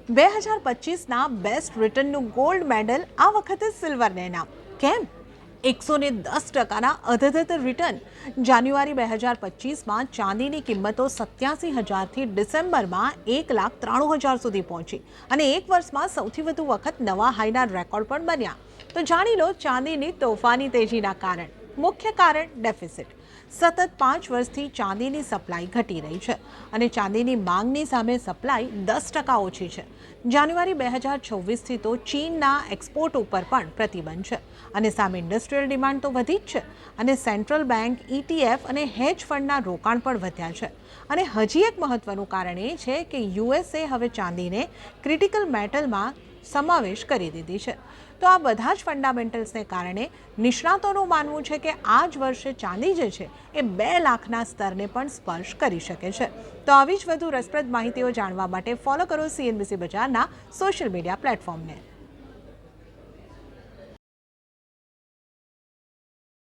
2025ના best રિટર્નનું gold medal આ વખતે સિલ્વરને ઇનામ. કેમ? 110%ના અધધત રિટર્ન. જાન્યુઆરી 2025માં ચાંદીની કિંમતો 87,000થી ડિસેમ્બરમાં 1,93,000 સુધી પહોંચી અને એક વર્ષમાં સૌથી વધુ વખત નવા હાઈના રેકોર્ડ પણ બન્યા. તો જાણી લો ચાંદીની તોફાની તેજીના કારણ. મુખ્ય કારણ ડેફિસિટ. સતત 5 વર્ષથી ચાંદીની સપ્લાય ઘટી રહી છે અને ચાંદીની માંગની સામે સપ્લાય 10% ઓછી છે. જાન્યુઆરી 2026થી તો ચીનના એક્સપોર્ટ ઉપર પણ પ્રતિબંધ છે અને સામે ઇન્ડસ્ટ્રીયલ ડિમાન્ડ તો વધી જ છે અને સેન્ટ્રલ બેંક, ETF અને હેજ ફંડના રોકાણ પણ વધ્યા છે. અને હજી એક મહત્વનું કારણ એ છે કે યુએસએ હવે ચાંદીને ક્રિટિકલ મેટલમાં સમાવેશ કરી દીધી છે. તો આ બધા જ ફંડામેન્ટલ્સને કારણે નિષ્ણાતોનું માનવું છે કે આ જ વર્ષે ચાંદી જે છે એ 2 લાખના સ્તરને પણ સ્પર્શ કરી શકે છે. તો આવી જ વધુ રસપ્રદ માહિતીઓ જાણવા માટે ફોલો કરો CNBC બજારના સોશિયલ મીડિયા પ્લેટફોર્મને.